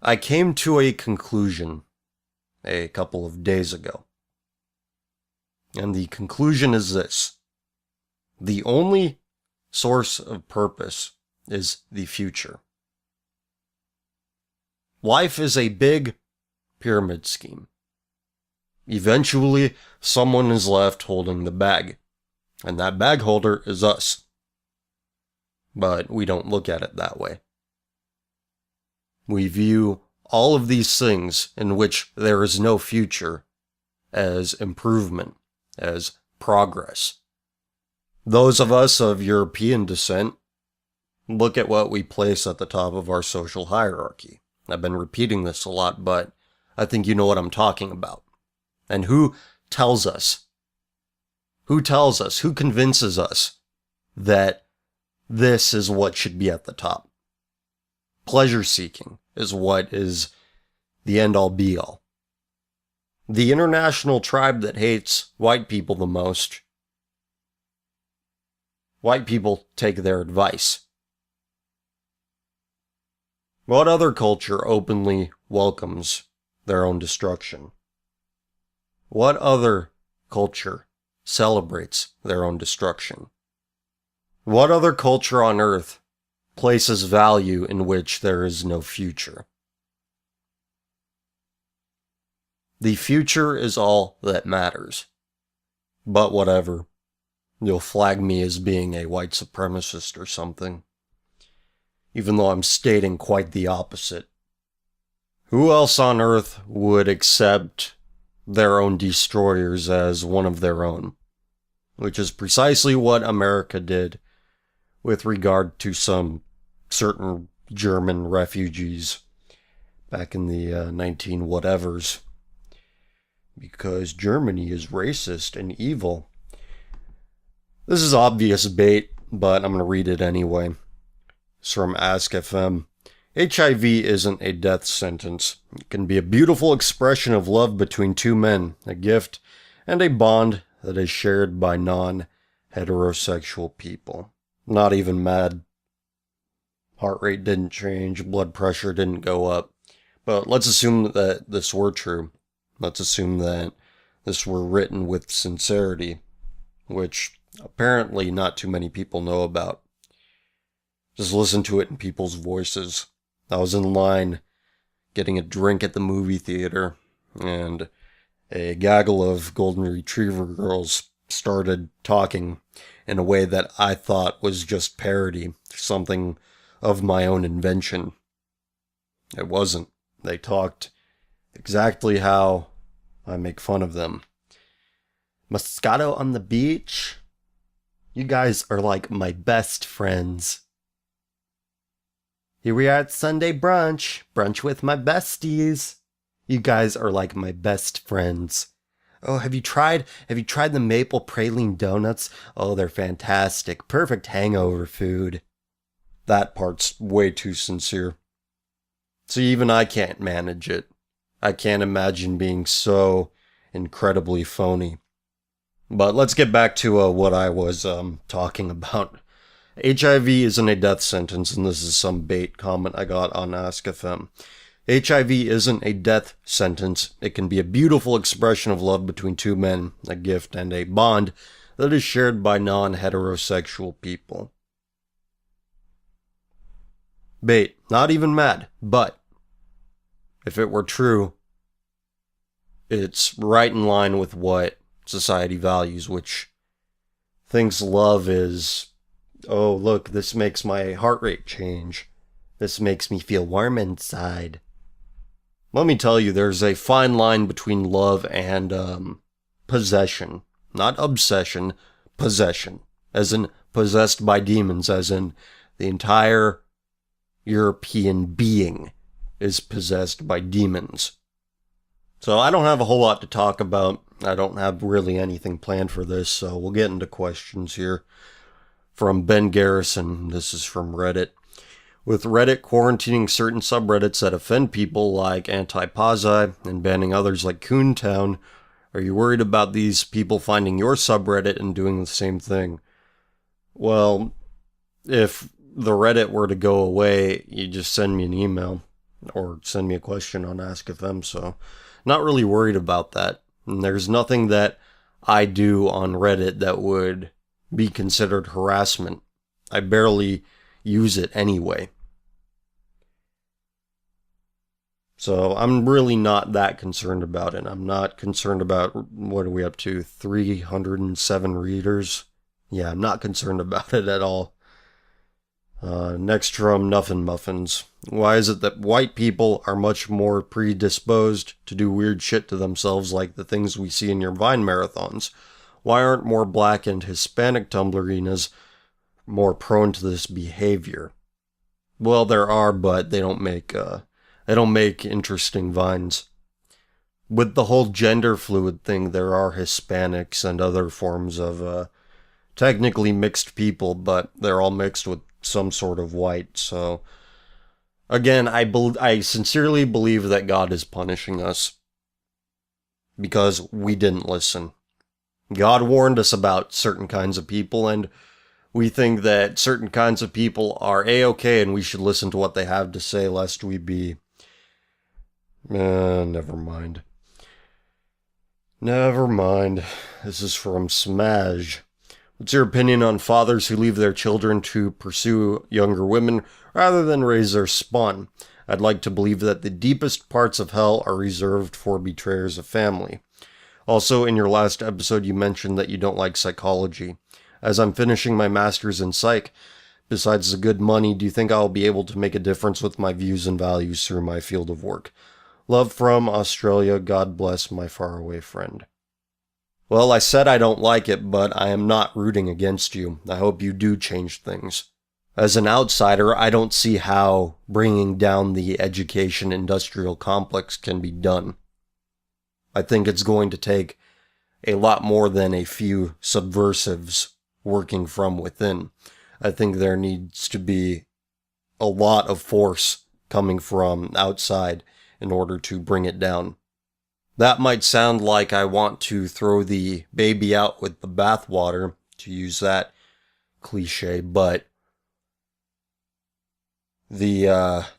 I came to a conclusion a couple of days ago. And the conclusion is this. The only source of purpose is the future. Life is a big pyramid scheme. Eventually, someone is left holding the bag, and that bag holder is us. But we don't look at it that way. We view all of these things in which there is no future as improvement, as progress. Those of us of European descent look at what we place at the top of our social hierarchy. I've been repeating this a lot, but I think you know what I'm talking about. And who tells us? Who convinces us that this is what should be at the top? Pleasure seeking is what is the end-all be-all. The international tribe that hates white people the most, white people take their advice. What other culture openly welcomes their own destruction? What other culture celebrates their own destruction? What other culture on earth places value in which there is no future? The future is all that matters. But whatever. You'll flag me as being a white supremacist or something. Even though I'm stating quite the opposite. Who else on earth would accept their own destroyers as one of their own? Which is precisely what America did with regard to some certain German refugees back in the 19 whatevers. Because Germany is racist and evil. This is obvious bait, but I'm going to read it anyway. It's from Ask FM. HIV isn't a death sentence. It can be a beautiful expression of love between two men, a gift, and a bond that is shared by non-heterosexual people. Not even mad. Heart rate didn't change, blood pressure didn't go up. But let's assume that this were true. Let's assume that this were written with sincerity, which apparently not too many people know about. Just listen to it in people's voices. I was in line getting a drink at the movie theater, and a gaggle of golden retriever girls started talking in a way that I thought was just parody, something of my own invention. It wasn't. They talked exactly how I make fun of them. Moscato on the beach? You guys are like my best friends. Here we are at Sunday brunch with my besties. You guys are like my best friends. Oh, have you tried the maple praline donuts? Oh, they're fantastic. Perfect hangover food. That part's way too sincere. See, even I can't manage it. I can't imagine being so incredibly phony. But let's get back to what I was talking about. HIV isn't a death sentence, and this is some bait comment I got on Ask FM. HIV isn't a death sentence. It can be a beautiful expression of love between two men, a gift, and a bond that is shared by non-heterosexual people. Bait. Not even mad, but if it were true, it's right in line with what society values, which thinks love is, oh, look, this makes my heart rate change. This makes me feel warm inside. Let me tell you, there's a fine line between love and possession. Not obsession, possession. As in possessed by demons, as in the entire European being is possessed by demons. So I don't have a whole lot to talk about. I don't have really anything planned for this, so we'll get into questions here. From Ben Garrison, this is from Reddit. With Reddit quarantining certain subreddits that offend people like Anti-Posi and banning others like Coontown, are you worried about these people finding your subreddit and doing the same thing? Well, if the Reddit were to go away, you just send me an email. or send me a question on Ask FM, so not really worried about that. And there's nothing that I do on Reddit that would be considered harassment. I barely use it anyway. So I'm really not that concerned about it. I'm not concerned about, what are we up to, 307 readers? Yeah, I'm not concerned about it at all. Next from Nuffin Muffins. Why is it that white people are much more predisposed to do weird shit to themselves like the things we see in your Vine marathons? Why aren't more black and Hispanic Tumblerinas more prone to this behavior? Well, there are, but they don't make interesting vines. With the whole gender fluid thing, there are Hispanics and other forms of technically mixed people, but they're all mixed with some sort of white. So again, I sincerely believe that God is punishing us because we didn't listen. God warned us about certain kinds of people, and we think that certain kinds of people are A-okay and we should listen to what they have to say lest we be... never mind. Never mind. This is from Smash. What's your opinion on fathers who leave their children to pursue younger women rather than raise their spawn? I'd like to believe that the deepest parts of hell are reserved for betrayers of family. Also, in your last episode, you mentioned that you don't like psychology. As I'm finishing my master's in psych, besides the good money, do you think I'll be able to make a difference with my views and values through my field of work? Love from Australia. God bless my faraway friend. Well, I said I don't like it, but I am not rooting against you. I hope you do change things. As an outsider, I don't see how bringing down the education industrial complex can be done. I think it's going to take a lot more than a few subversives working from within. I think there needs to be a lot of force coming from outside in order to bring it down. That might sound like I want to throw the baby out with the bathwater, to use that cliche, but the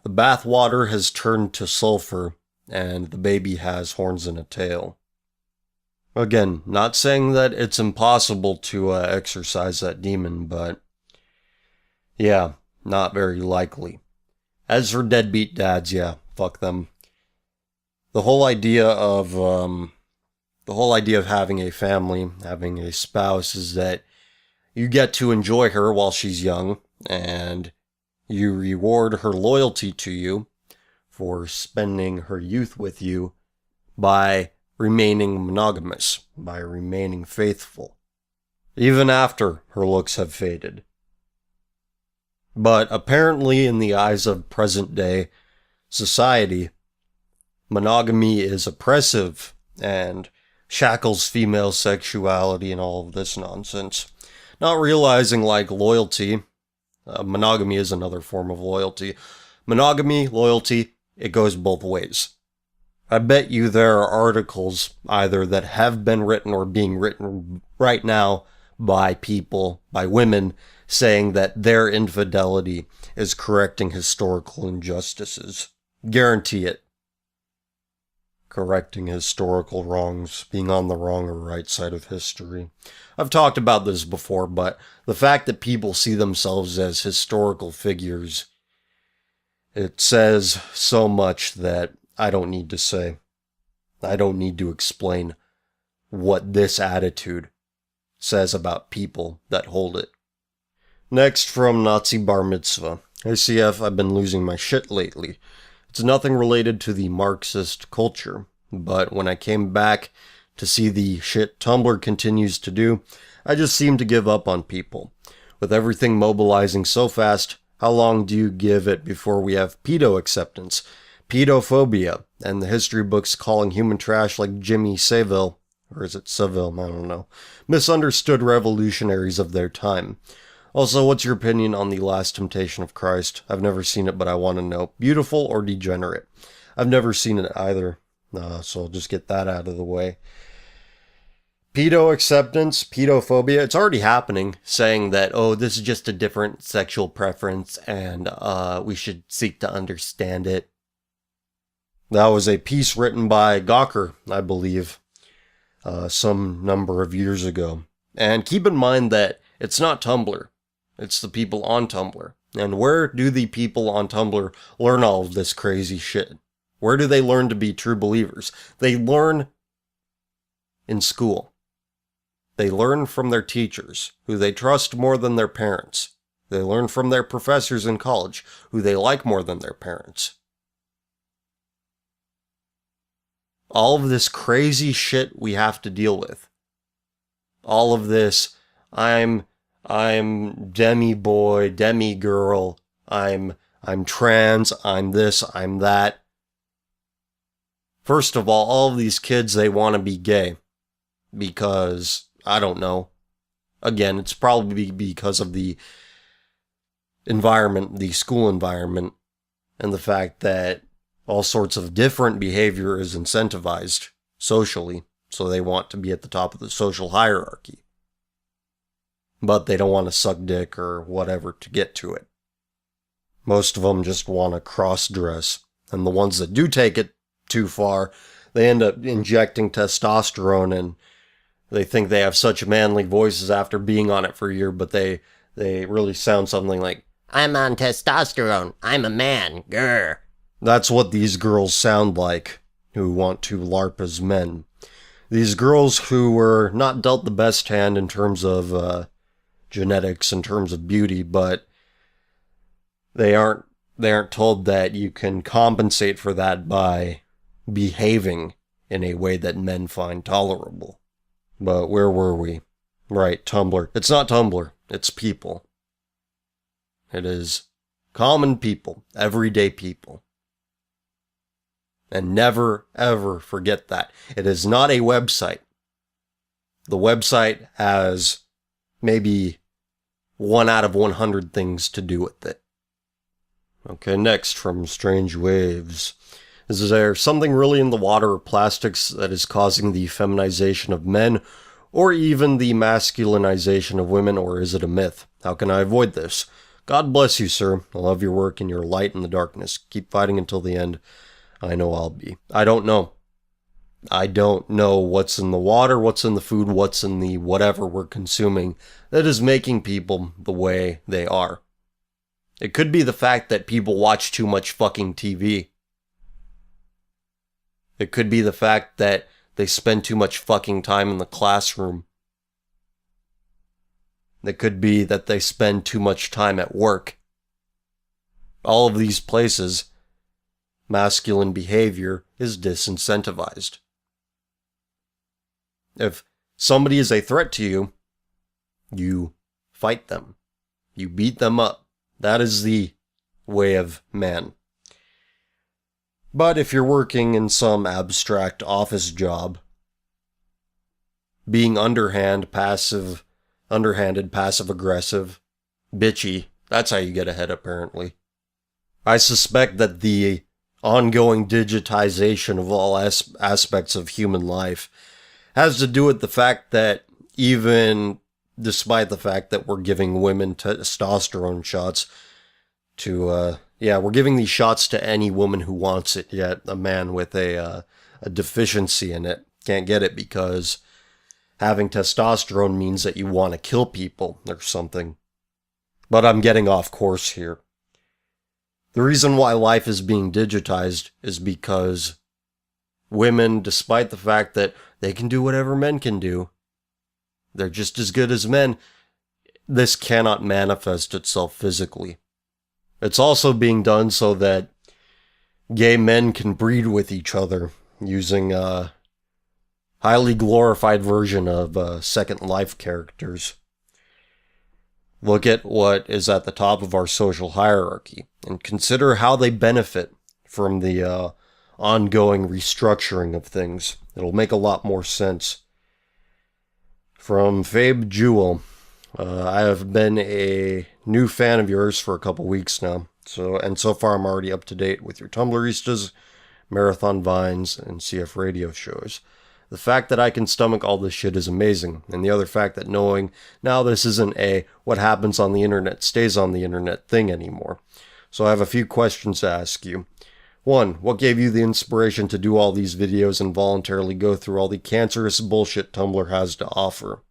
bathwater has turned to sulfur, and the baby has horns and a tail. Again, not saying that it's impossible to exorcise that demon, but yeah, not very likely. As for deadbeat dads, yeah, fuck them. The whole idea of having a family, having a spouse, is that you get to enjoy her while she's young, and you reward her loyalty to you for spending her youth with you by remaining monogamous, by remaining faithful, even after her looks have faded. But apparently, in the eyes of present-day society, monogamy is oppressive and shackles female sexuality and all of this nonsense. Not realizing, like, loyalty, monogamy is another form of loyalty. Monogamy, loyalty, it goes both ways. I bet you there are articles either that have been written or being written right now by people, by women, saying that their infidelity is correcting historical injustices. Guarantee it. Correcting historical wrongs, being on the wrong or right side of history. I've talked about this before, but the fact that people see themselves as historical figures, it says so much that I don't need to say. I don't need to explain what this attitude says about people that hold it. Next from Nazi Bar Mitzvah. Hey CF, I've been losing my shit lately. It's nothing related to the Marxist culture, but when I came back to see the shit Tumblr continues to do, I just seem to give up on people. With everything mobilizing so fast, how long do you give it before we have pedo acceptance, pedophobia, and the history books calling human trash like Jimmy Savile, or is it Savile, I don't know, misunderstood revolutionaries of their time? Also, what's your opinion on The Last Temptation of Christ? I've never seen it, but I want to know. Beautiful or degenerate? I've never seen it either, so I'll just get that out of the way. Pedo acceptance, pedophobia, it's already happening, saying that, oh, this is just a different sexual preference, and we should seek to understand it. That was a piece written by Gawker, I believe, some number of years ago. And keep in mind that it's not Tumblr. It's the people on Tumblr. And where do the people on Tumblr learn all of this crazy shit? Where do they learn to be true believers? They learn in school. They learn from their teachers, who they trust more than their parents. They learn from their professors in college, who they like more than their parents. All of this crazy shit we have to deal with. All of this, I'm demi boy, demi girl, I'm trans, I'm this, I'm that. First of all of these kids, they want to be gay. Because, I don't know. Again, it's probably because of the environment, the school environment, and the fact that all sorts of different behavior is incentivized socially, so they want to be at the top of the social hierarchy. But they don't want to suck dick or whatever to get to it. Most of them just want to cross-dress, and the ones that do take it too far, they end up injecting testosterone, and they think they have such manly voices after being on it for a year, but they really sound something like, "I'm on testosterone, I'm a man, grr." That's what these girls sound like, who want to LARP as men. These girls who were not dealt the best hand in terms of genetics, in terms of beauty, but they aren't told that you can compensate for that by behaving in a way that men find tolerable. But where were we? Right, Tumblr. It's not Tumblr, it's people. It is common people, everyday people. And never, ever forget that. It is not a website. The website has maybe 1 out of 100 things to do with it. Okay, next from Strange Waves. Is there something really in the water or plastics that is causing the feminization of men, or even the masculinization of women, or is it a myth? How can I avoid this? God bless you, sir. I love your work and your light in the darkness. Keep fighting until the end. I know I'll be. I don't know. I don't know what's in the water, what's in the food, what's in the whatever we're consuming that is making people the way they are. It could be the fact that people watch too much fucking TV. It could be the fact that they spend too much fucking time in the classroom. It could be that they spend too much time at work. All of these places, masculine behavior is disincentivized. If somebody is a threat to you, you fight them. You beat them up. That is the way of man. But if you're working in some abstract office job, being underhanded, passive-aggressive, bitchy, that's how you get ahead apparently. I suspect that the ongoing digitization of all aspects of human life has to do with the fact that even despite the fact that we're giving women testosterone shots to, we're giving these shots to any woman who wants it, yet a man with a deficiency in it can't get it because having testosterone means that you want to kill people or something. But I'm getting off course here. The reason why life is being digitized is because women, despite the fact that they can do whatever men can do, they're just as good as men, this cannot manifest itself physically. It's also being done so that gay men can breed with each other using a highly glorified version of Second Life characters. Look at what is at the top of our social hierarchy and consider how they benefit from the ongoing restructuring of things. It'll make a lot more sense. From Fabe Jewel, I have been a new fan of yours for a couple weeks now. So far I'm already up to date with your Tumblristas, Marathon Vines, and CF radio shows. The fact that I can stomach all this shit is amazing, and the other fact that knowing now this isn't a what happens on the internet stays on the internet thing anymore. So I have a few questions to ask you. 1. What gave you the inspiration to do all these videos and voluntarily go through all the cancerous bullshit Tumblr has to offer?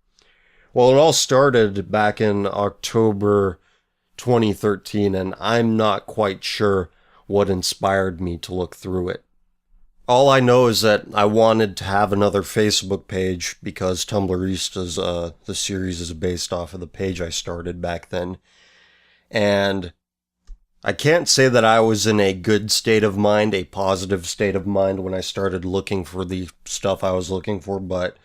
Well, it all started back in October 2013, and I'm not quite sure what inspired me to look through it. All I know is that I wanted to have another Facebook page because Tumblrista's, the series is based off of the page I started back then. And I can't say that I was in a good state of mind, a positive state of mind when I started looking for the stuff I was looking for, but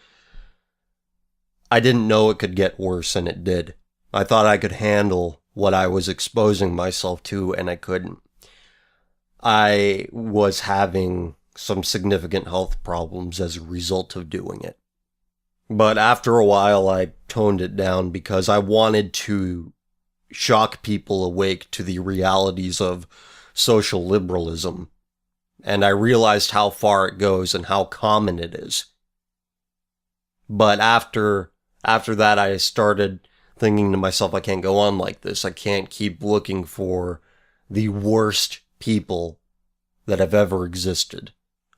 I didn't know it could get worse, and it did. I thought I could handle what I was exposing myself to, and I couldn't. I was having some significant health problems as a result of doing it. But after a while, I toned it down because I wanted to shock people awake to the realities of social liberalism. And I realized how far it goes and how common it is. But after that, I started thinking to myself, I can't go on like this. I can't keep looking for the worst people that have ever existed.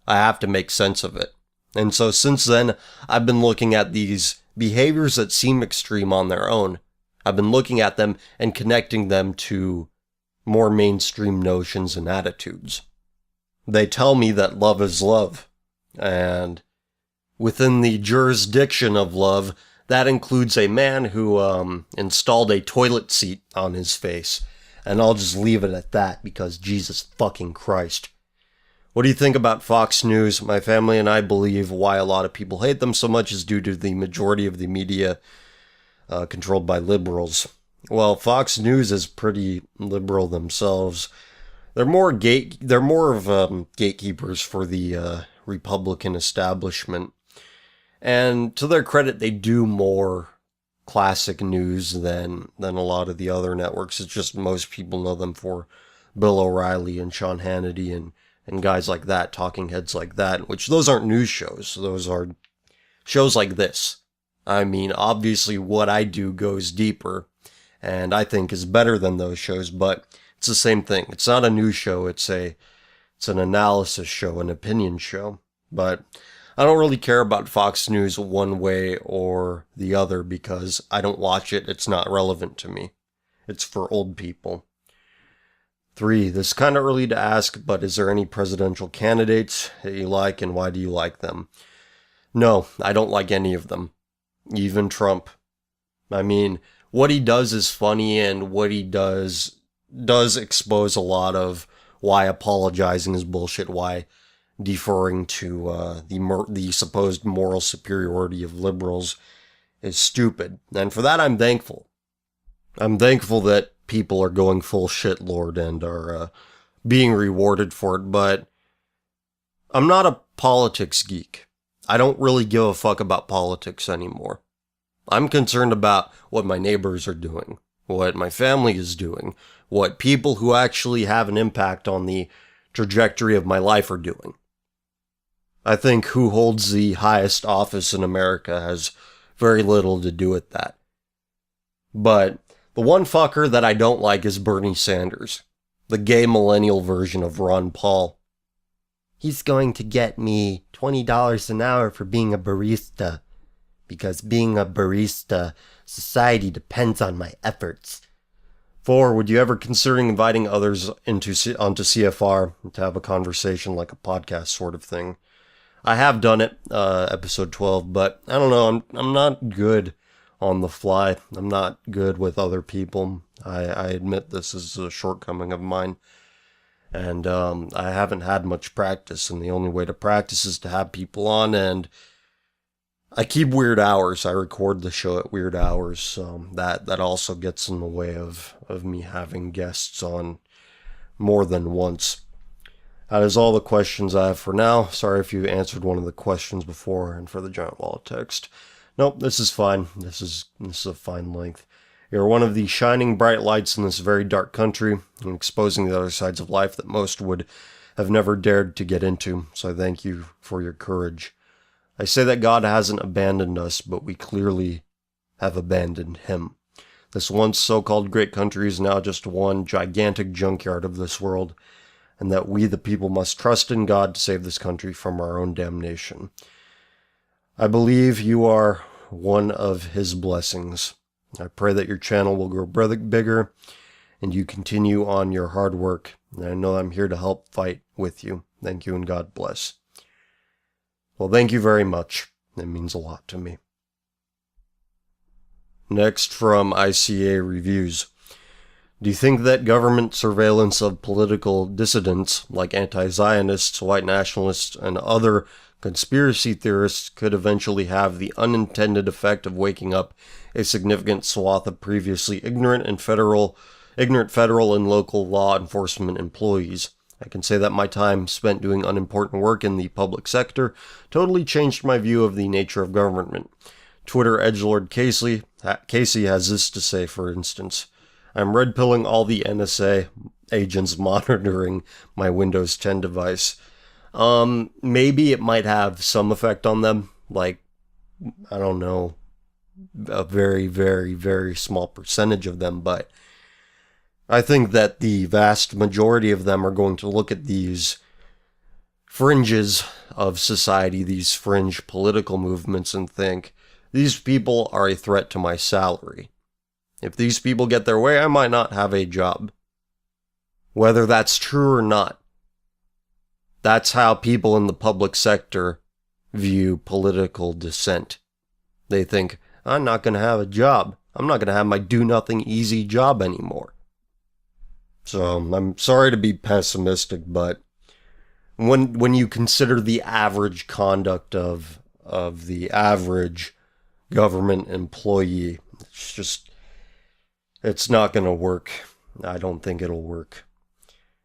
I have to make sense of it. And so since then, I've been looking at these behaviors that seem extreme on their own. I've been looking at them and connecting them to more mainstream notions and attitudes. They tell me that love is love. And within the jurisdiction of love, that includes a man who installed a toilet seat on his face. And I'll just leave it at that because Jesus fucking Christ. What do you think about Fox News? My family and I believe why a lot of people hate them so much is due to the majority of the media controlled by liberals. Well, Fox News is pretty liberal themselves. They're more of gatekeepers for the Republican establishment. And to their credit, they do more classic news than a lot of the other networks. It's just most people know them for Bill O'Reilly and Sean Hannity and guys like that, talking heads like that, which those aren't news shows. Those are shows like this. I mean, obviously what I do goes deeper and I think is better than those shows, but it's the same thing. It's not a news show. It's an analysis show, an opinion show. But I don't really care about Fox News one way or the other because I don't watch it. It's not relevant to me. It's for old people. 3. This is kind of early to ask, but is there any presidential candidates that you like and why do you like them? No, I don't like any of them. Even Trump. I mean, what he does is funny and what he does expose a lot of why apologizing is bullshit, why deferring to the supposed moral superiority of liberals is stupid. And for that, I'm thankful. I'm thankful that people are going full shitlord and are being rewarded for it, but I'm not a politics geek. I don't really give a fuck about politics anymore. I'm concerned about what my neighbors are doing, what my family is doing, what people who actually have an impact on the trajectory of my life are doing. I think who holds the highest office in America has very little to do with that. But the one fucker that I don't like is Bernie Sanders, the gay millennial version of Ron Paul. He's going to get me $20 an hour for being a barista, because being a barista, society depends on my efforts. 4. Would you ever consider inviting others onto CFR to have a conversation like a podcast sort of thing? I have done it, episode 12, but I don't know, I'm not good on the fly. I'm not good with other people. I admit this is a shortcoming of mine. And I haven't had much practice, and the only way to practice is to have people on, and I keep weird hours. I record the show at weird hours, so that also gets in the way of me having guests on more than once. That is all the questions I have for now. Sorry if you answered one of the questions before and for the giant wall of text. Nope, this is fine. This is a fine length. You're one of the shining bright lights in this very dark country and exposing the other sides of life that most would have never dared to get into, so I thank you for your courage. I say that God hasn't abandoned us, but we clearly have abandoned Him. This once so-called great country is now just one gigantic junkyard of this world, and that we, the people, must trust in God to save this country from our own damnation. I believe you are one of His blessings. I pray that your channel will grow bigger, and you continue on your hard work. And I know I'm here to help fight with you. Thank you, and God bless. Well, thank you very much. It means a lot to me. Next, from ICA Reviews. Do you think that government surveillance of political dissidents, like anti-Zionists, white nationalists, and other conspiracy theorists, could eventually have the unintended effect of waking up a significant swath of previously ignorant federal and local law enforcement employees? I can say that my time spent doing unimportant work in the public sector totally changed my view of the nature of government. Twitter edgelord Casey has this to say, for instance. I'm red-pilling all the NSA agents monitoring my Windows 10 device. Maybe it might have some effect on them, like, I don't know, a very, very, very small percentage of them, but I think that the vast majority of them are going to look at these fringes of society, these fringe political movements, and think, these people are a threat to my salary. If these people get their way, I might not have a job. Whether that's true or not, that's how people in the public sector view political dissent. They think, I'm not going to have a job. I'm not going to have my do-nothing easy job anymore. So, I'm sorry to be pessimistic, but when you consider the average conduct of the average government employee, it's not going to work. I don't think it'll work.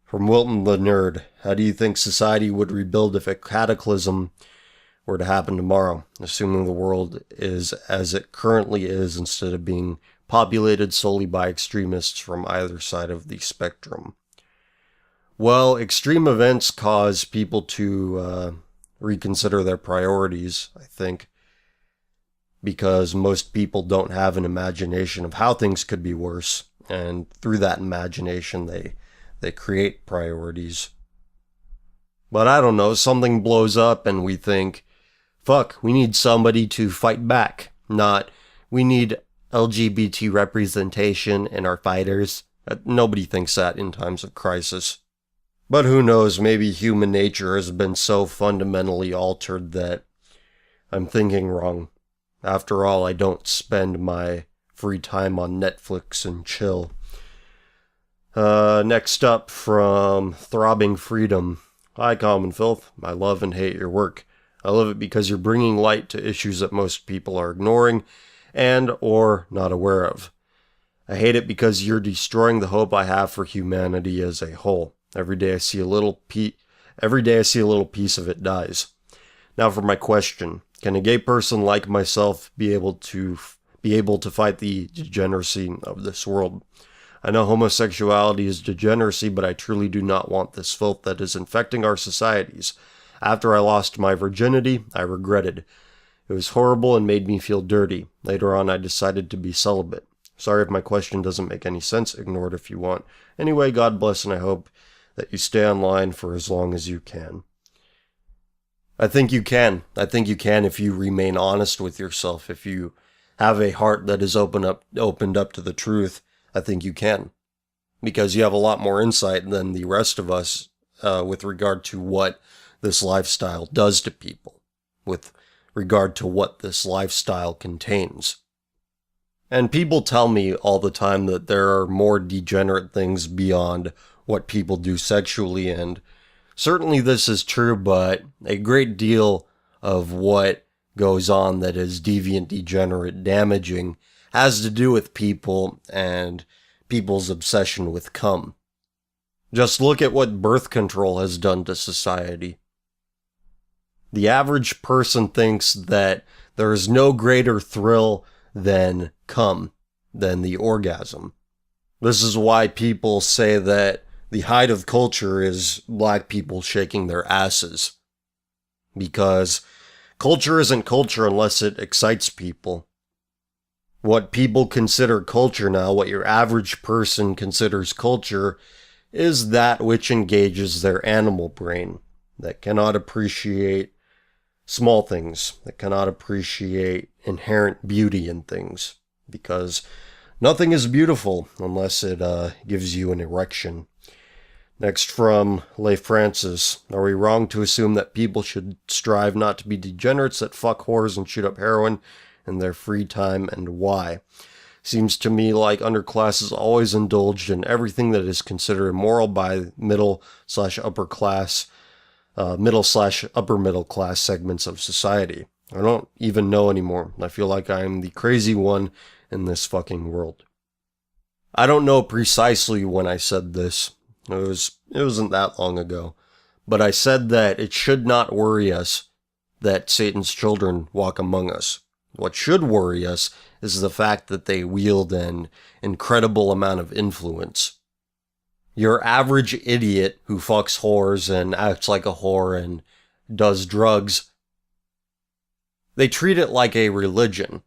From Wilton the Nerd, how do you think society would rebuild if a cataclysm were to happen tomorrow, assuming the world is as it currently is instead of being populated solely by extremists from either side of the spectrum? Well, extreme events cause people to reconsider their priorities, I think, because most people don't have an imagination of how things could be worse, and through that imagination they create priorities. But I don't know, something blows up and we think, fuck, we need somebody to fight back, not we need LGBT representation in our fighters. Nobody thinks that in times of crisis. But who knows, maybe human nature has been so fundamentally altered that I'm thinking wrong. After all, I don't spend my free time on Netflix and chill. Next up, from Throbbing Freedom. Hi, Common Filth. I love and hate your work. I love it because you're bringing light to issues that most people are ignoring and or not aware of. I hate it because you're destroying the hope I have for humanity as a whole. Every day I see a little piece of it dies. Now for my question. Can a gay person like myself be able to fight the degeneracy of this world? I know homosexuality is degeneracy, but I truly do not want this filth that is infecting our societies. After I lost my virginity, I regretted. It was horrible and made me feel dirty. Later on, I decided to be celibate. Sorry if my question doesn't make any sense. Ignore it if you want. Anyway, God bless, and I hope that you stay online for as long as you can. I think you can. I think you can if you remain honest with yourself. If you have a heart that is opened up to the truth, I think you can. Because you have a lot more insight than the rest of us with regard to what this lifestyle does to people, with regard to what this lifestyle contains. And people tell me all the time that there are more degenerate things beyond what people do sexually, and certainly this is true, but a great deal of what goes on that is deviant, degenerate, damaging has to do with people and people's obsession with cum. Just look at what birth control has done to society. The average person thinks that there is no greater thrill than cum, than the orgasm. This is why people say that the height of culture is black people shaking their asses. Because culture isn't culture unless it excites people. What people consider culture now, what your average person considers culture, is that which engages their animal brain, that cannot appreciate small things, that cannot appreciate inherent beauty in things, because nothing is beautiful unless it gives you an erection. Next from Leigh Francis. Are we wrong to assume that people should strive not to be degenerates that fuck whores and shoot up heroin in their free time, and why? Seems to me like underclasses always indulged in everything that is considered immoral by middle/upper middle class segments of society. I don't even know anymore. I feel like I'm the crazy one in this fucking world. I don't know precisely when I said this. It wasn't that long ago. But I said that it should not worry us that Satan's children walk among us. What should worry us is the fact that they wield an incredible amount of influence. Your average idiot who fucks whores and acts like a whore and does drugs, they treat it like a religion.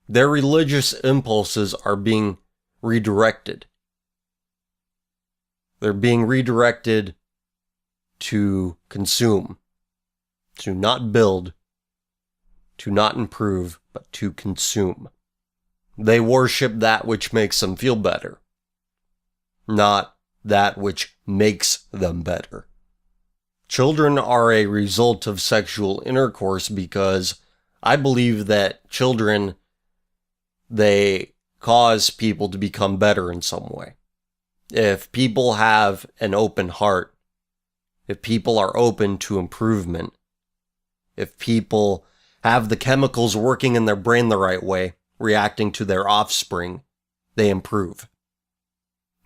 Their religious impulses are being redirected. They're being redirected to consume, to not build, to not improve, but to consume. They worship that which makes them feel better, not that which makes them better. Children are a result of sexual intercourse because I believe that children, they cause people to become better in some way. If people have an open heart, if people are open to improvement, if people have the chemicals working in their brain the right way, reacting to their offspring, they improve.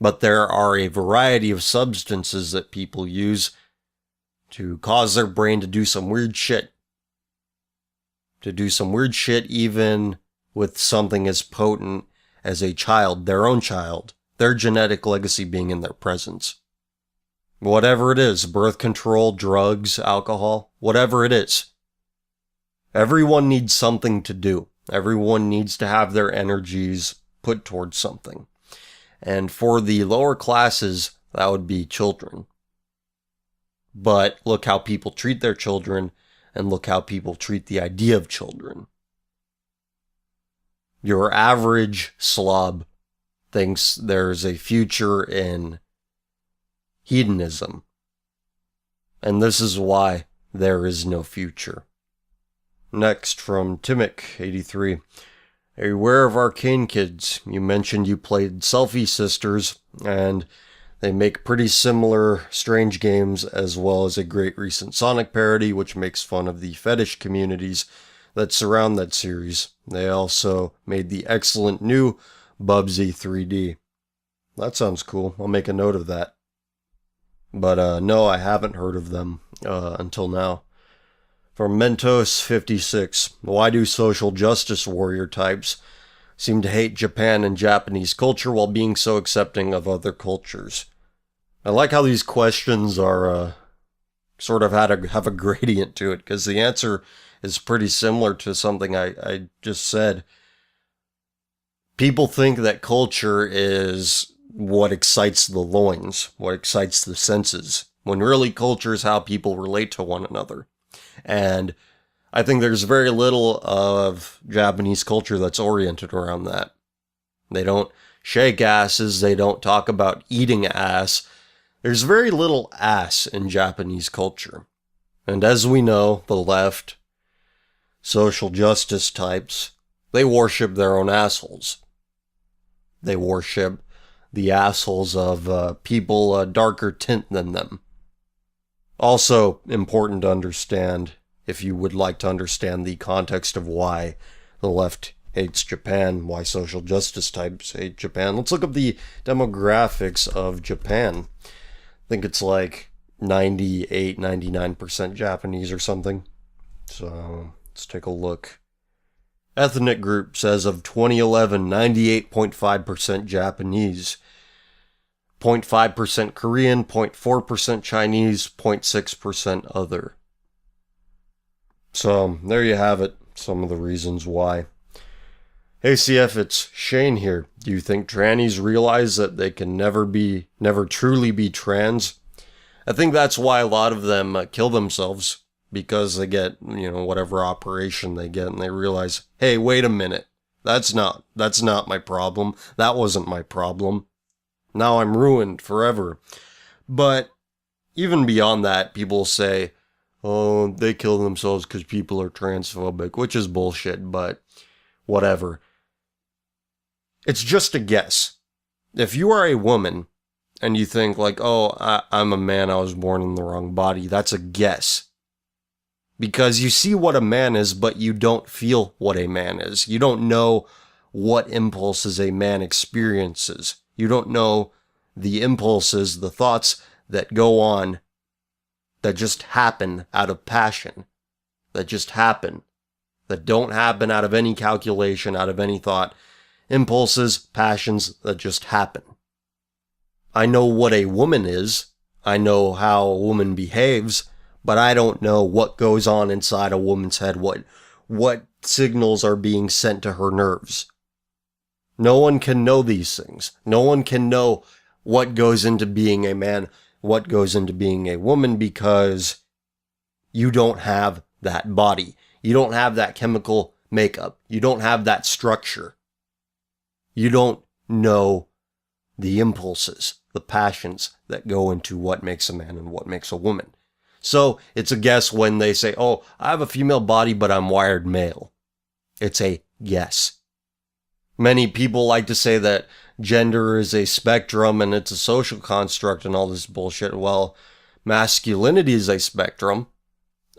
But there are a variety of substances that people use to cause their brain to do some weird shit. To do some weird shit even with something as potent as a child, their own child, their genetic legacy being in their presence. Whatever it is, birth control, drugs, alcohol, whatever it is. Everyone needs something to do. Everyone needs to have their energies put towards something. And for the lower classes, that would be children. But look how people treat their children, and look how people treat the idea of children. Your average slob thinks there's a future in hedonism. And this is why there is no future. Next from Timic83. Are you aware of Arcane Kids? You mentioned you played Selfie Sisters, and they make pretty similar strange games, as well as a great recent Sonic parody, which makes fun of the fetish communities that surround that series. They also made the excellent new Bubsy 3D. That sounds cool. I'll make a note of that. But no, I haven't heard of them until now. From Mentos56. Why do social justice warrior types seem to hate Japan and Japanese culture while being so accepting of other cultures? I like how these questions are sort of have a gradient to it, because the answer is pretty similar to something I just said. People think that culture is what excites the loins, what excites the senses, when really culture is how people relate to one another. And I think there's very little of Japanese culture that's oriented around that. They don't shake asses, they don't talk about eating ass. There's very little ass in Japanese culture. And as we know, the left, social justice types, they worship their own assholes. They worship the assholes of people darker tint than them. Also important to understand, if you would like to understand the context of why the left hates Japan, why social justice types hate Japan. Let's look up the demographics of Japan. I think it's like 98, 99% Japanese or something. So let's take a look. Ethnic group says of 2011, 98.5% Japanese, 0.5% Korean, 0.4% Chinese, 0.6% other. So there you have it, some of the reasons why. Hey CF, it's Shane here. Do you think trannies realize that they can never truly be trans? I think that's why a lot of them kill themselves, because they get, whatever operation they get, and they realize, hey, wait a minute, that's not my problem. That wasn't my problem. Now I'm ruined forever. But even beyond that, people say, oh, they kill themselves because people are transphobic, which is bullshit, but whatever. It's just a guess. If you are a woman and you think like, oh, I'm a man, I was born in the wrong body, that's a guess. Because you see what a man is, but you don't feel what a man is. You don't know what impulses a man experiences. You don't know the impulses, the thoughts that go on, that just happen out of passion, that just happen, that don't happen out of any calculation, out of any thought. Impulses, passions that just happen. I know what a woman is. I know how a woman behaves, but I don't know what goes on inside a woman's head, what signals are being sent to her nerves. No one can know these things. No one can know what goes into being a man, what goes into being a woman, because you don't have that body. You don't have that chemical makeup. You don't have that structure. You don't know the impulses, the passions that go into what makes a man and what makes a woman. So it's a guess when they say, oh, I have a female body, but I'm wired male. It's a guess. Many people like to say that gender is a spectrum and it's a social construct and all this bullshit. Well, masculinity is a spectrum,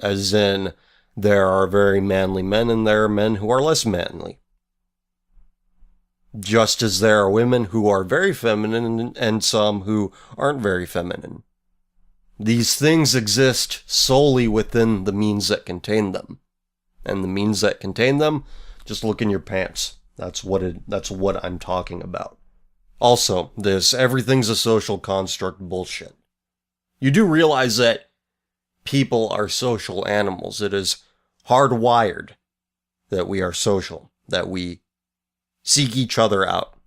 as in there are very manly men and there are men who are less manly. Just as there are women who are very feminine and some who aren't very feminine. These things exist solely within the means that contain them. And the means that contain them, just look in your pants. That's what I'm talking about. Also, this everything's a social construct bullshit. You do realize that people are social animals. It is hardwired that we are social, that we seek each other out.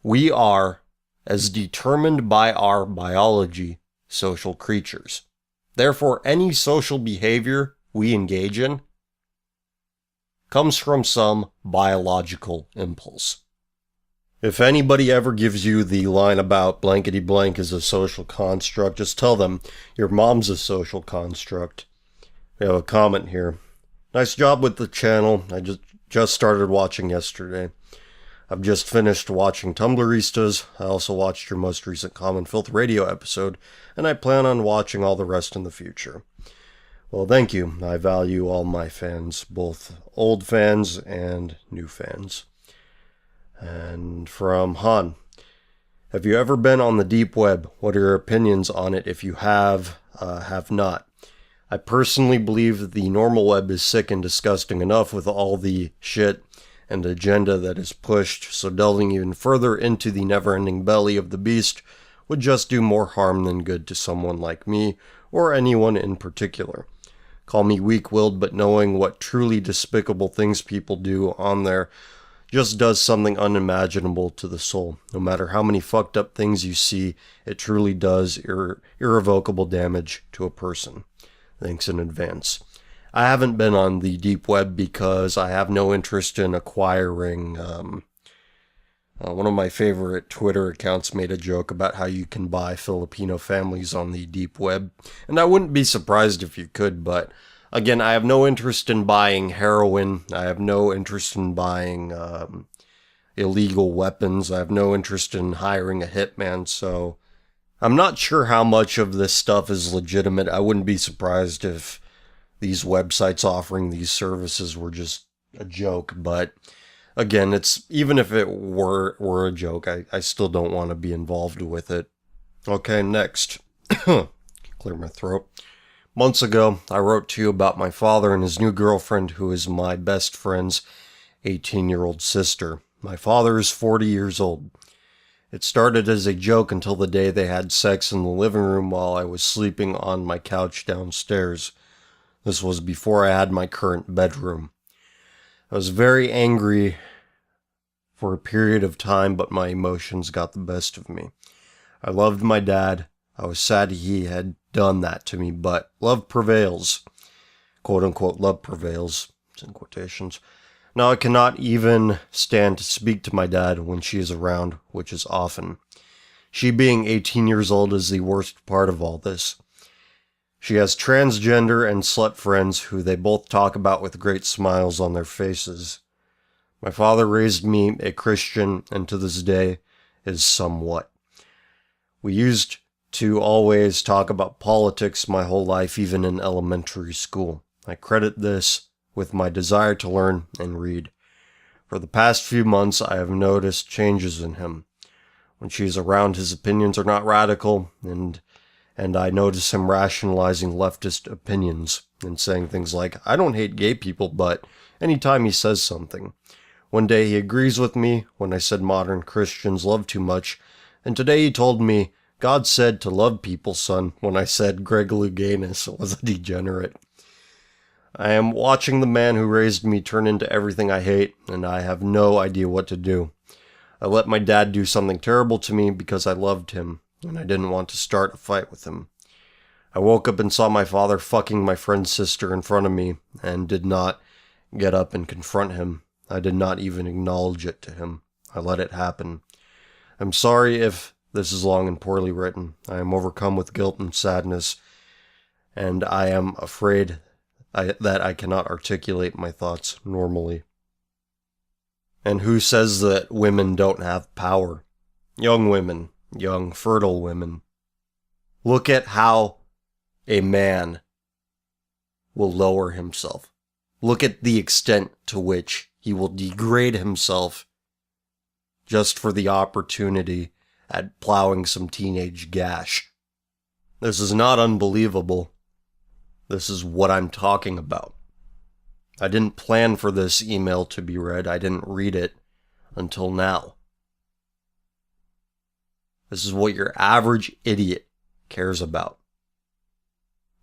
We are, as determined by our biology, social creatures. Therefore, any social behavior we engage in comes from some biological impulse. If anybody ever gives you the line about blankety blank is a social construct, just tell them your mom's a social construct. We have a comment here. Nice job with the channel. I just started watching yesterday. I've just finished watching Tumblristas. I also watched your most recent Common Filth radio episode, and I plan on watching all the rest in the future. Well, thank you. I value all my fans, both old fans and new fans. And from Han, have you ever been on the deep web? What are your opinions on it if you have not? I personally believe that the normal web is sick and disgusting enough with all the shit and agenda that is pushed, so delving even further into the never-ending belly of the beast would just do more harm than good to someone like me, or anyone in particular. Call me weak-willed, but knowing what truly despicable things people do on there just does something unimaginable to the soul. No matter how many fucked up things you see, it truly does irrevocable damage to a person. Thanks in advance. I haven't been on the deep web because I have no interest in acquiring. One of my favorite Twitter accounts made a joke about how you can buy Filipino families on the deep web, and I wouldn't be surprised if you could, but again, I have no interest in buying heroin. I have no interest in buying illegal weapons. I have no interest in hiring a hitman, so I'm not sure how much of this stuff is legitimate. I wouldn't be surprised if these websites offering these services were just a joke, but again, it's even if it were a joke, I still don't want to be involved with it. Okay, next. Clear my throat. Months ago, I wrote to you about my father and his new girlfriend, who is my best friend's 18-year-old sister. My father is 40 years old. It started as a joke until the day they had sex in the living room while I was sleeping on my couch downstairs. This was before I had my current bedroom. I was very angry for a period of time, but my emotions got the best of me. I loved my dad. I was sad he had done that to me, but love prevails. Quote unquote, love prevails. It's in quotations. Now I cannot even stand to speak to my dad when she is around, which is often. She being 18 years old is the worst part of all this. She has transgender and slut friends who they both talk about with great smiles on their faces. My father raised me a Christian, and to this day is somewhat. We used to always talk about politics my whole life, even in elementary school. I credit this with my desire to learn and read. For the past few months, I have noticed changes in him. When she is around, his opinions are not radical, and I notice him rationalizing leftist opinions and saying things like, I don't hate gay people, but anytime he says something. One day he agrees with me when I said modern Christians love too much, and today he told me, God said to love people, son, when I said Greg Louganis was a degenerate. I am watching the man who raised me turn into everything I hate, and I have no idea what to do. I let my dad do something terrible to me because I loved him, and I didn't want to start a fight with him. I woke up and saw my father fucking my friend's sister in front of me, and did not get up and confront him. I did not even acknowledge it to him. I let it happen. I'm sorry if this is long and poorly written. I am overcome with guilt and sadness, and I am afraid that I cannot articulate my thoughts normally. And who says that women don't have power? Young women, young, fertile women. Look at how a man will lower himself. Look at the extent to which he will degrade himself just for the opportunity at plowing some teenage gash. This is not unbelievable. This is what I'm talking about. I didn't plan for this email to be read. I didn't read it until now. This is what your average idiot cares about.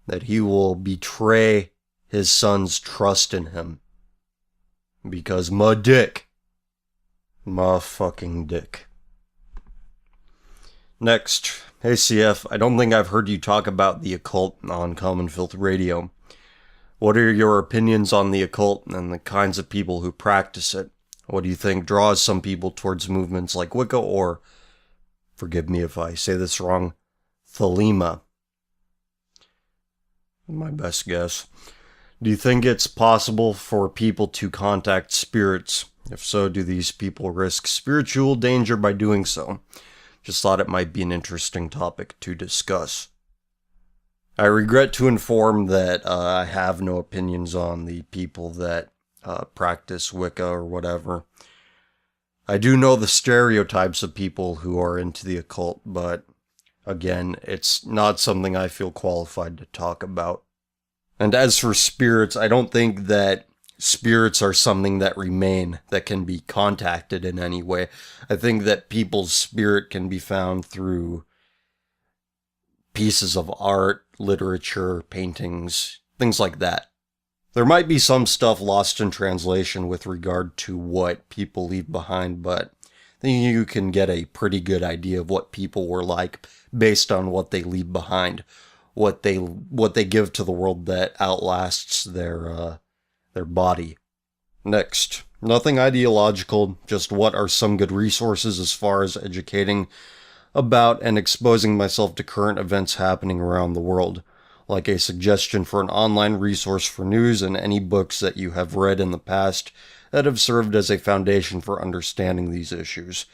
That he will betray his son's trust in him. Because my dick. My fucking dick. Next. Hey CF, I don't think I've heard you talk about the occult on Common Filth Radio. What are your opinions on the occult and the kinds of people who practice it? What do you think draws some people towards movements like Wicca or, forgive me if I say this wrong, Thelema? My best guess. Do you think it's possible for people to contact spirits? If so, do these people risk spiritual danger by doing so? Just thought it might be an interesting topic to discuss. I regret to inform that I have no opinions on the people that practice Wicca or whatever. I do know the stereotypes of people who are into the occult, but again, it's not something I feel qualified to talk about. And as for spirits, I don't think that spirits are something that remain, that can be contacted in any way. I think that people's spirit can be found through pieces of art, literature, paintings, things like that. There might be some stuff lost in translation with regard to what people leave behind, but I think you can get a pretty good idea of what people were like based on what they leave behind, what they give to the world that outlasts their body. Next, nothing ideological, just what are some good resources as far as educating about and exposing myself to current events happening around the world, like a suggestion for an online resource for news and any books that you have read in the past that have served as a foundation for understanding these issues.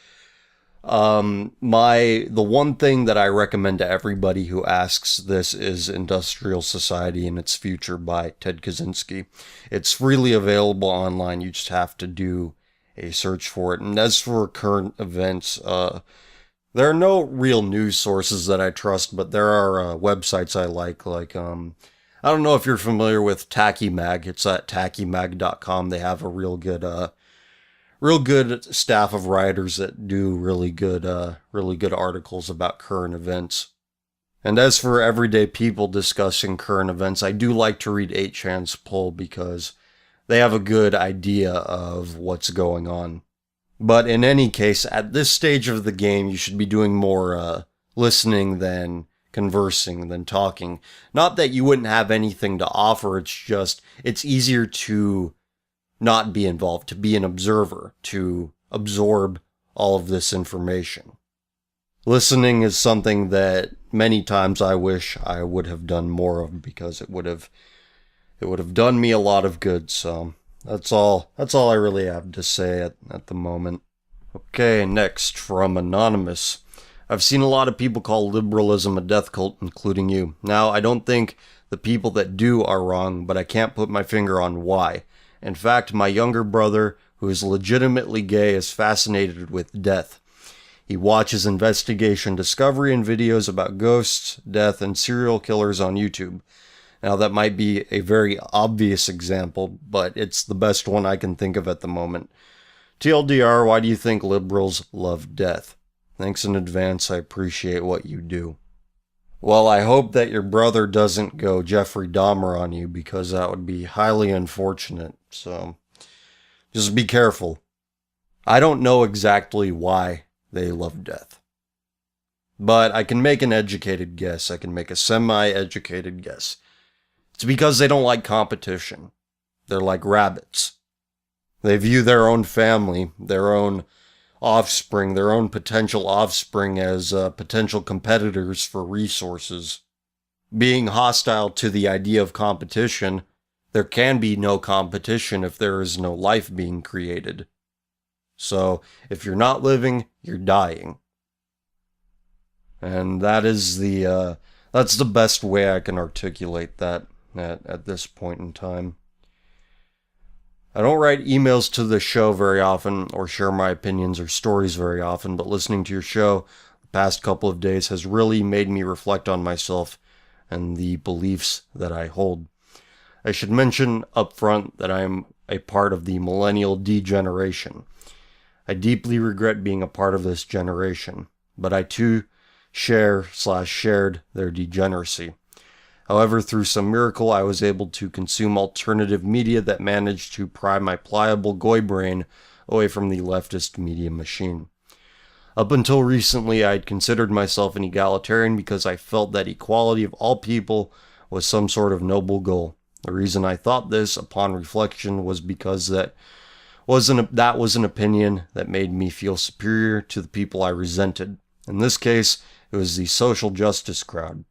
The one thing that I recommend to everybody who asks this is Industrial Society and Its Future by Ted Kaczynski. It's freely available online. You just have to do a search for it. And as for current events, there are no real news sources that I trust, but there are websites I like I don't know if you're familiar with Tacky Mag. It's at tackymag.com. They have a real good staff of writers that do really good articles about current events. And as for everyday people discussing current events, I do like to read 8chan's poll because they have a good idea of what's going on. But in any case, at this stage of the game, you should be doing more listening than conversing, than talking. Not that you wouldn't have anything to offer, it's just, it's easier to not be involved, to be an observer, to absorb all of this information. Listening is something that many times I wish I would have done more of, because it would have done me a lot of good. So that's all I really have to say at the moment. Okay, next from Anonymous. I've seen a lot of people call liberalism a death cult, including you. Now, I don't think the people that do are wrong, but I can't put my finger on why. In fact, my younger brother, who is legitimately gay, is fascinated with death. He watches investigation discovery and videos about ghosts, death, and serial killers on YouTube. Now, that might be a very obvious example, but it's the best one I can think of at the moment. TLDR, why do you think liberals love death? Thanks in advance, I appreciate what you do. Well, I hope that your brother doesn't go Jeffrey Dahmer on you, because that would be highly unfortunate, so just be careful. I don't know exactly why they love death, but I can make an educated guess. I can make a semi-educated guess. It's because they don't like competition. They're like rabbits. They view their own family, their own offspring, their own potential offspring as potential competitors for resources. Being hostile to the idea of competition, there can be no competition if there is no life being created. So, if you're not living, you're dying. And that is that's the best way I can articulate that at this point in time. I don't write emails to the show very often or share my opinions or stories very often, but listening to your show the past couple of days has really made me reflect on myself and the beliefs that I hold. I should mention up front that I am a part of the millennial degeneration. I deeply regret being a part of this generation, but I too shared their degeneracy. However, through some miracle, I was able to consume alternative media that managed to pry my pliable goy brain away from the leftist media machine. Up until recently, I had considered myself an egalitarian because I felt that equality of all people was some sort of noble goal. The reason I thought this, upon reflection, was because that was an opinion that made me feel superior to the people I resented. In this case, it was the social justice crowd.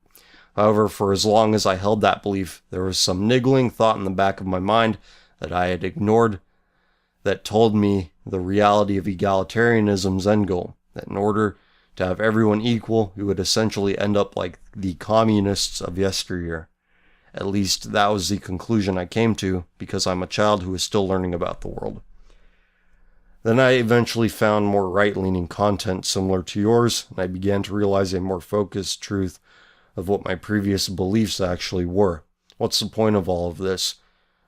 However, for as long as I held that belief, there was some niggling thought in the back of my mind that I had ignored that told me the reality of egalitarianism's end goal, that in order to have everyone equal, we would essentially end up like the communists of yesteryear. At least that was the conclusion I came to, because I'm a child who is still learning about the world. Then I eventually found more right-leaning content similar to yours, and I began to realize a more focused truth of what my previous beliefs actually were. What's the point of all of this?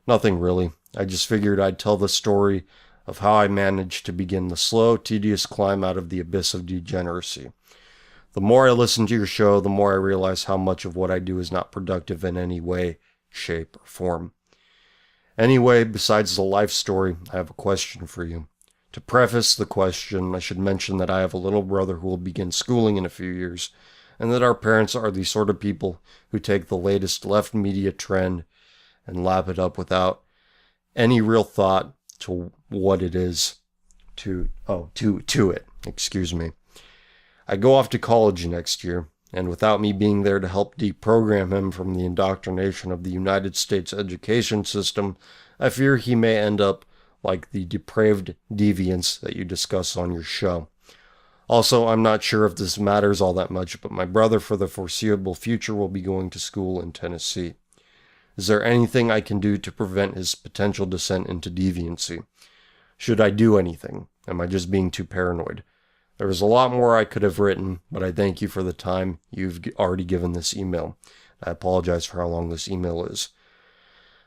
Nothing really. I just figured I'd tell the story of how I managed to begin the slow, tedious climb out of the abyss of degeneracy. The more I listen to your show, the more I realize how much of what I do is not productive in any way, shape, or form. Anyway, besides the life story, I have a question for you. To preface the question, I should mention that I have a little brother who will begin schooling in a few years, and that our parents are the sort of people who take the latest left media trend and lap it up without any real thought to what it is to it. Excuse me. I go off to college next year, and without me being there to help deprogram him from the indoctrination of the United States education system, I fear he may end up like the depraved deviants that you discuss on your show. Also, I'm not sure if this matters all that much, but my brother for the foreseeable future will be going to school in Tennessee. Is there anything I can do to prevent his potential descent into deviancy? Should I do anything? Am I just being too paranoid? There is a lot more I could have written, but I thank you for the time you've already given this email. I apologize for how long this email is.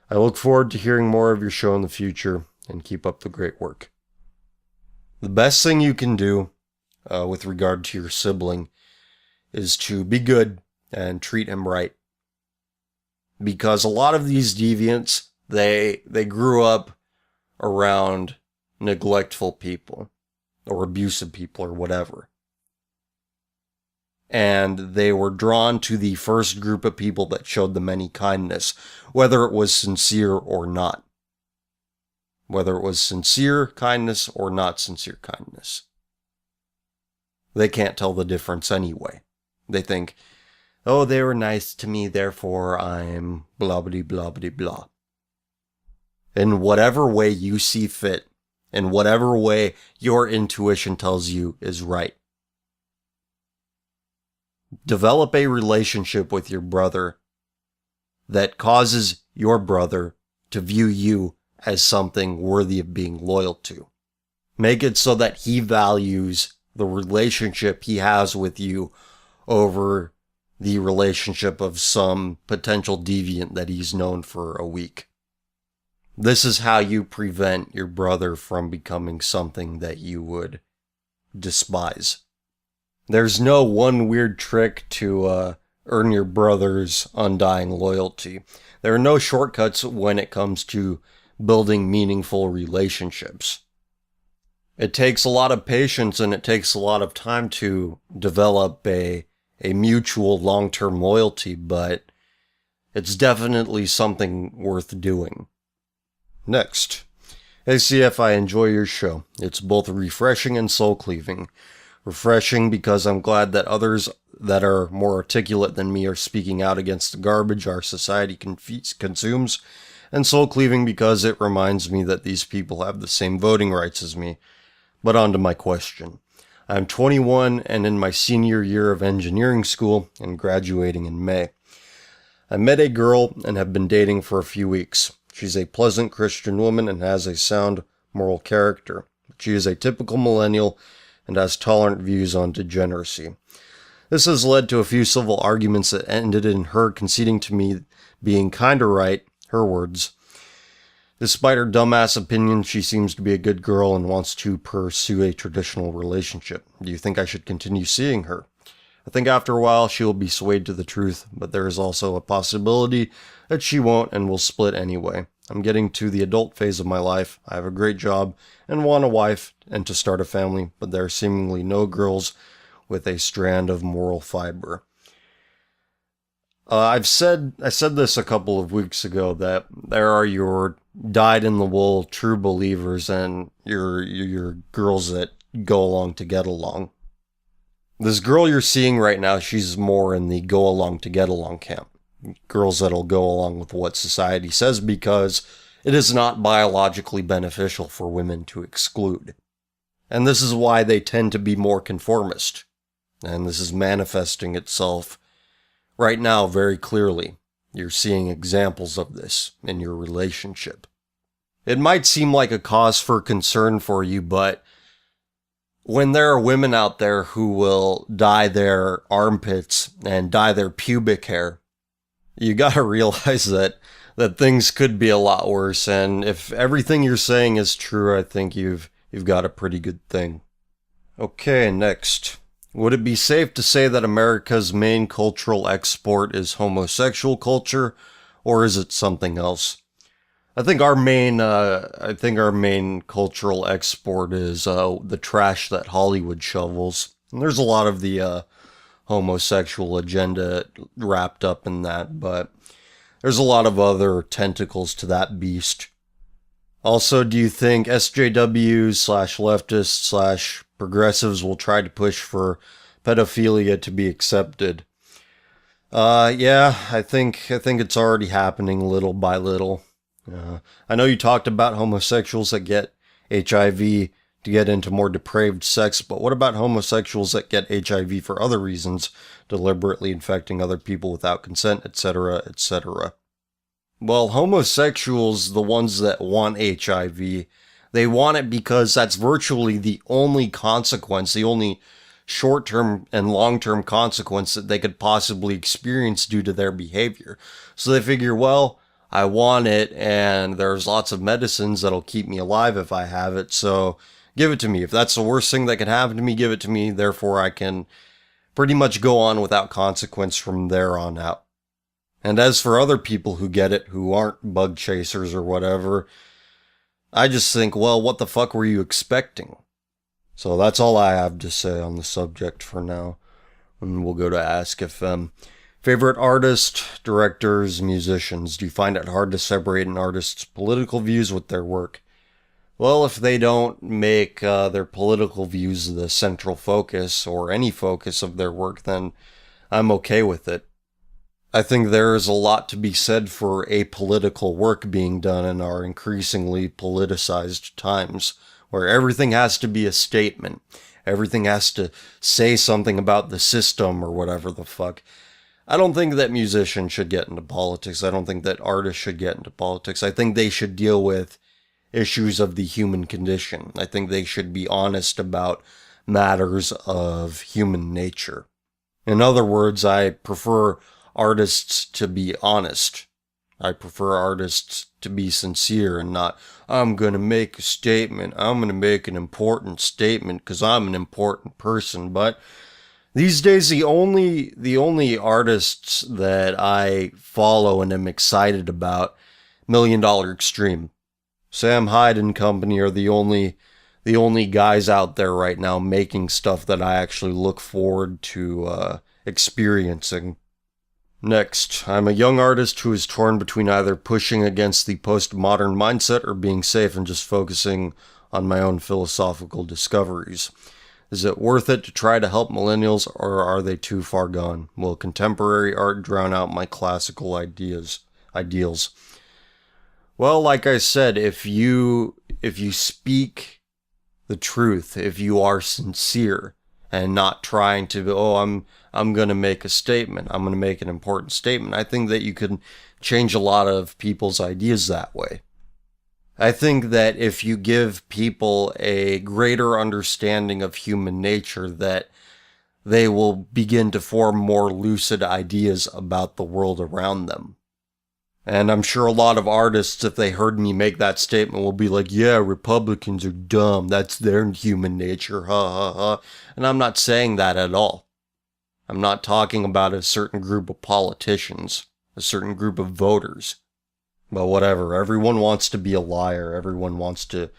I look forward to hearing more of your show in the future, and keep up the great work. The best thing you can do with regard to your sibling is to be good and treat him right. Because a lot of these deviants, they grew up around neglectful people. or abusive people or whatever. And they were drawn to the first group of people that showed them any kindness, whether it was sincere or not. Whether it was sincere kindness or not sincere kindness. They can't tell the difference anyway. They think, oh, they were nice to me, therefore I'm blah blah blah blah blah. In whatever way you see fit, in whatever way your intuition tells you is right. Develop a relationship with your brother that causes your brother to view you as something worthy of being loyal to. Make it so that he values the relationship he has with you over the relationship of some potential deviant that he's known for a week. This is how you prevent your brother from becoming something that you would despise. There's no one weird trick to earn your brother's undying loyalty. There are no shortcuts when it comes to building meaningful relationships. It takes a lot of patience and it takes a lot of time to develop a mutual long-term loyalty, but it's definitely something worth doing. Next. Hey CF, I enjoy your show. It's both refreshing and soul-cleaving. Refreshing because I'm glad that others that are more articulate than me are speaking out against the garbage our society consumes, and soul-cleaving because it reminds me that these people have the same voting rights as me. But on to my question. I'm 21 and in my senior year of engineering school and graduating in May. I met a girl and have been dating for a few weeks. She's a pleasant Christian woman and has a sound moral character. She is a typical millennial and has tolerant views on degeneracy. This has led to a few civil arguments that ended in her conceding to me being kinda right, her words. Despite her dumbass opinion, she seems to be a good girl and wants to pursue a traditional relationship. Do you think I should continue seeing her? I think after a while she will be swayed to the truth, but there is also a possibility that she won't and will split anyway. I'm getting to the adult phase of my life. I have a great job and want a wife and to start a family, but there are seemingly no girls with a strand of moral fiber. I said this a couple of weeks ago that there are your dyed-in-the-wool true believers and your girls that go along to get along. This girl you're seeing right now, she's more in the go along to get along camp. Girls that'll go along with what society says because it is not biologically beneficial for women to exclude. And this is why they tend to be more conformist. And this is manifesting itself right now very clearly. You're seeing examples of this in your relationship. It might seem like a cause for concern for you, but when there are women out there who will dye their armpits and dye their pubic hair, you gotta realize that things could be a lot worse, and if everything you're saying is true, I think you've got a pretty good thing. Okay, next. Would it be safe to say that America's main cultural export is homosexual culture, or is it something else? I think our main cultural export is the trash that Hollywood shovels. And there's a lot of the homosexual agenda wrapped up in that, but there's a lot of other tentacles to that beast. Also, do you think SJWs/leftists/progressives will try to push for pedophilia to be accepted? Yeah, I think it's already happening little by little. I know you talked about homosexuals that get HIV to get into more depraved sex, but what about homosexuals that get HIV for other reasons, deliberately infecting other people without consent, etc., etc.? Well, homosexuals, the ones that want HIV, they want it because that's virtually the only consequence, the only short-term and long-term consequence that they could possibly experience due to their behavior. So they figure, well, I want it, and there's lots of medicines that'll keep me alive if I have it, so give it to me. If that's the worst thing that can happen to me, give it to me. Therefore, I can pretty much go on without consequence from there on out. And as for other people who get it, who aren't bug chasers or whatever, I just think, well, what the fuck were you expecting? So that's all I have to say on the subject for now. And we'll go to Ask FM. Favorite artists, directors, musicians. Do you find it hard to separate an artist's political views with their work? Well, if they don't make their political views the central focus or any focus of their work, then I'm okay with it. I think there is a lot to be said for apolitical work being done in our increasingly politicized times, where everything has to be a statement. Everything has to say something about the system or whatever the fuck. I don't think that musicians should get into politics. I don't think that artists should get into politics. I think they should deal with issues of the human condition. I think they should be honest about matters of human nature. In other words, I prefer artists to be honest. I prefer artists to be sincere and not, I'm going to make a statement. I'm going to make an important statement because I'm an important person. But these days, the only artists that I follow and am excited about, Million Dollar Extreme. Sam Hyde and company are the only guys out there right now making stuff that I actually look forward to experiencing. Next, I'm a young artist who is torn between either pushing against the postmodern mindset or being safe and just focusing on my own philosophical discoveries. Is it worth it to try to help millennials, or are they too far gone? Will contemporary art drown out my classical ideals? Well, like I said, if you speak the truth, if you are sincere and not trying to, I'm going to make a statement, I'm going to make an important statement, I think that you can change a lot of people's ideas that way. I think that if you give people a greater understanding of human nature, that they will begin to form more lucid ideas about the world around them. And I'm sure a lot of artists, if they heard me make that statement, will be like, yeah, Republicans are dumb. That's their human nature. Ha ha ha. And I'm not saying that at all. I'm not talking about a certain group of politicians, a certain group of voters. But whatever. Everyone wants to be a liar. Everyone wants to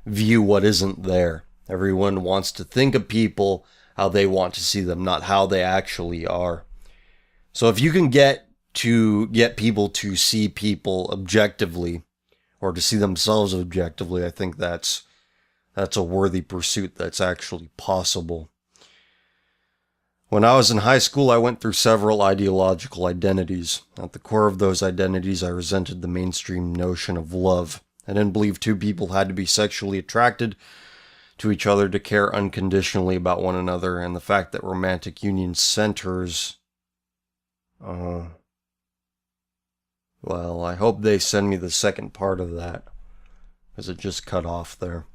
view what isn't there. Everyone wants to think of people how they want to see them, not how they actually are. So if you can get people to see people objectively, or to see themselves objectively, I think that's a worthy pursuit that's actually possible. When I was in high school, I went through several ideological identities. At the core of those identities, I resented the mainstream notion of love. I didn't believe two people had to be sexually attracted to each other to care unconditionally about one another, and the fact that romantic union centers... Well, I hope they send me the second part of that, because it just cut off there.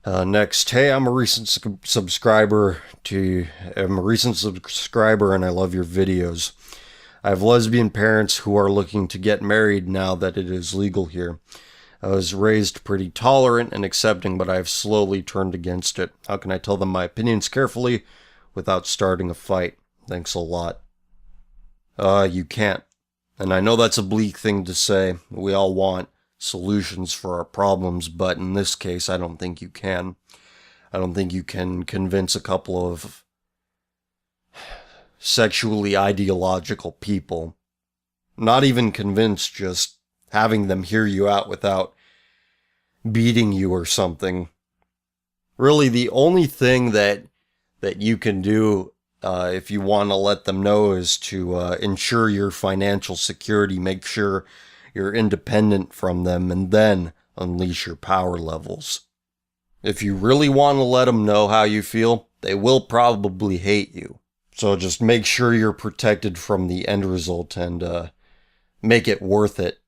Next, hey, I'm a recent subscriber and I love your videos. I have lesbian parents who are looking to get married now that it is legal here. I was raised pretty tolerant and accepting, but I have slowly turned against it. How can I tell them my opinions carefully without starting a fight? Thanks a lot. You can't. And I know that's a bleak thing to say. We all want solutions for our problems, but in this case, I don't think you can. I don't think you can convince a couple of sexually ideological people. Not even convince, just having them hear you out without beating you or something. Really, the only thing that you can do if you want to let them know is to ensure your financial security, make sure you're independent from them, and then unleash your power levels. If you really want to let them know how you feel, they will probably hate you. So just make sure you're protected from the end result and make it worth it.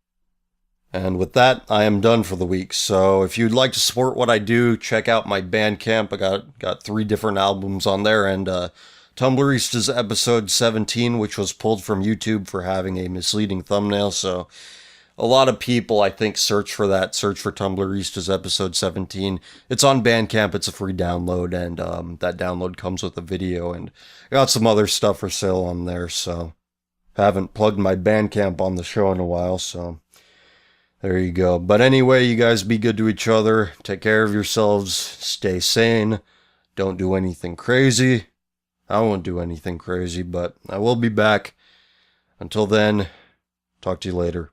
And with that, I am done for the week. So if you'd like to support what I do, check out my Bandcamp. I got 3 different albums on there, and Tumblrista's episode 17, which was pulled from YouTube for having a misleading thumbnail. So a lot of people, I think, search for Tumblrista's episode 17. It's on Bandcamp. It's a free download, and that download comes with a video, and I got some other stuff for sale on there. So haven't plugged my Bandcamp on the show in a while, so There you go. But anyway, you guys be good to each other. Take care of yourselves. Stay sane. Don't do anything crazy. I won't do anything crazy, but I will be back. Until then, talk to you later.